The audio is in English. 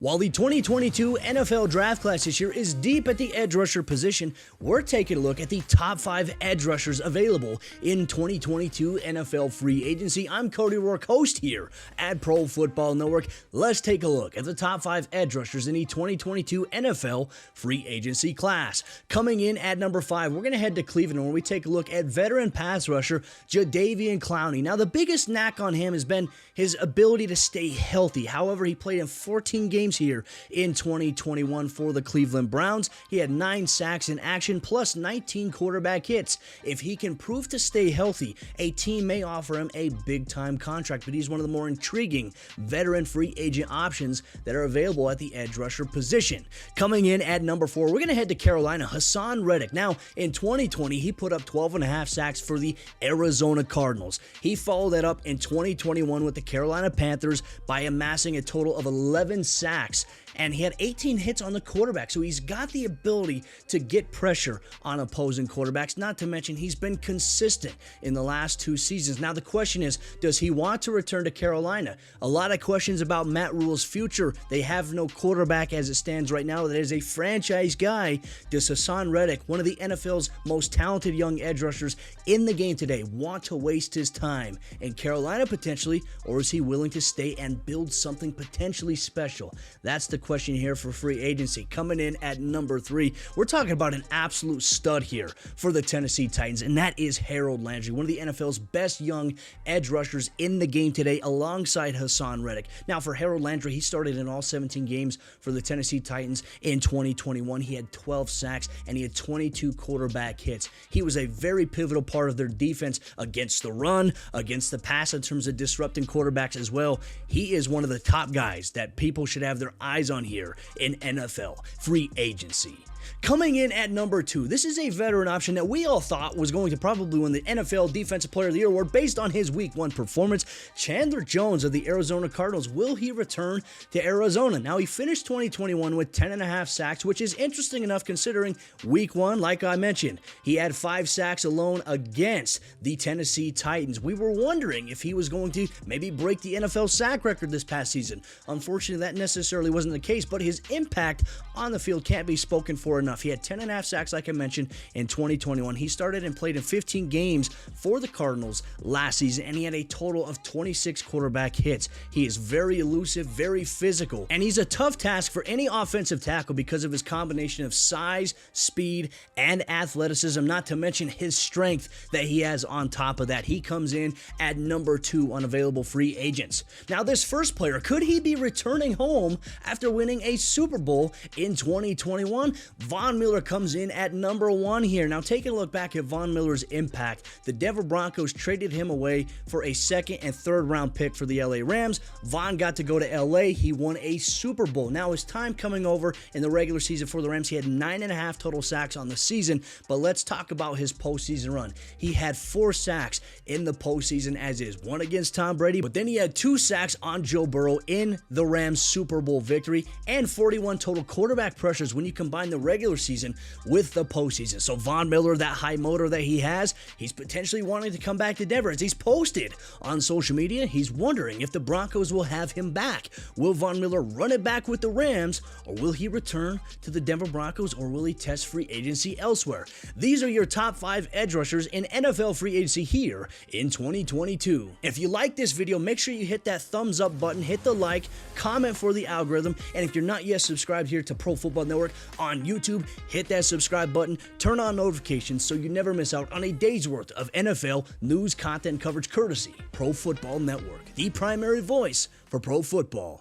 While the 2022 NFL draft class this year is deep at the edge rusher position, we're taking a look at the top 5 edge rushers available in 2022 NFL free agency. I'm Cody Roark, host here at Pro Football Network. Let's take a look at the top 5 edge rushers in the 2022 NFL free agency class. Coming in at number 5, we're going to head to Cleveland where we take a look at veteran pass rusher Jadavian Clowney. Now, the biggest knack on him has been his ability to stay healthy. However, he played in 14 games here in 2021 for the Cleveland Browns. He had 9 sacks in action plus 19 quarterback hits. If he can prove to stay healthy, a team may offer him a big-time contract, but he's one of the more intriguing veteran free agent options that are available at the edge rusher position. Coming in at number 4, we're going to head to Carolina, Hassan Reddick. Now, in 2020, he put up 12.5 sacks for the Arizona Cardinals. He followed that up in 2021 with the Carolina Panthers by amassing a total of 11 sacks. And he had 18 hits on the quarterback, so he's got the ability to get pressure on opposing quarterbacks, not to mention he's been consistent in the last 2 seasons. Now the question is, does he want to return to Carolina? A lot of questions about Matt Rule's future. They have no quarterback as it stands right now that is a franchise guy. Does Hassan Reddick, one of the NFL's most talented young edge rushers in the game today, want to waste his time in Carolina potentially, or is he willing to stay and build something potentially special? That's the question here for free agency. Coming in at number 3, we're talking about an absolute stud here for the Tennessee Titans, and that is Landry, one of the NFL's best young edge rushers in the game today, alongside Hassan Reddick. Now, for Landry, he started in all 17 games for the Tennessee Titans in 2021. He had 12 sacks, and he had 22 quarterback hits. He was a very pivotal part of their defense against the run, against the pass in terms of disrupting quarterbacks as well. He is one of the top guys that people should have their eyes on here in NFL free agency. Coming in at number 2, this is a veteran option that we all thought was going to probably win the NFL Defensive Player of the Year award based on his Week 1 performance. Chandler Jones of the Arizona Cardinals. Will he return to Arizona? Now, he finished 2021 with 10.5 sacks, which is interesting enough considering Week 1, like I mentioned, he had 5 sacks alone against the Tennessee Titans. We were wondering if he was going to maybe break the NFL sack record this past season. Unfortunately, that necessarily wasn't the case, but his impact on the field can't be spoken for enough. He had 10.5 sacks, like I mentioned, in 2021. He started and played in 15 games for the Cardinals last season, and he had a total of 26 quarterback hits. He is very elusive, very physical, and he's a tough task for any offensive tackle because of his combination of size, speed, and athleticism, not to mention his strength that he has on top of that. He comes in at number 2 on available free agents. Now, this first player, could he be returning home after winning a Super Bowl in 2021? Von Miller comes in at number 1 here. Now, taking a look back at Von Miller's impact, the Denver Broncos traded him away for a 2nd and 3rd round pick for the LA Rams. Von got to go to LA. He won a Super Bowl. Now, his time coming over in the regular season for the Rams, he had 9.5 total sacks on the season, but let's talk about his postseason run. He had 4 sacks in the postseason as is, 1 against Tom Brady, but then he had 2 sacks on Joe Burrow in the Rams Super Bowl victory, and 41 total quarterback pressures when you combine the regular season with the postseason. So Von Miller, that high motor that he has, he's potentially wanting to come back to Denver. As he's posted on social media, he's wondering if the Broncos will have him back. Will Von Miller run it back with the Rams, or will he return to the Denver Broncos, or will he test free agency elsewhere? These are your top 5 edge rushers in NFL free agency here in 2022. If you like this video, make sure you hit that thumbs up button, hit the like, comment for the algorithm, and if you're not yet subscribed here to Pro Football Network on YouTube, hit that subscribe button, turn on notifications so you never miss out on a day's worth of NFL news content coverage courtesy Pro Football Network, the primary voice for pro football.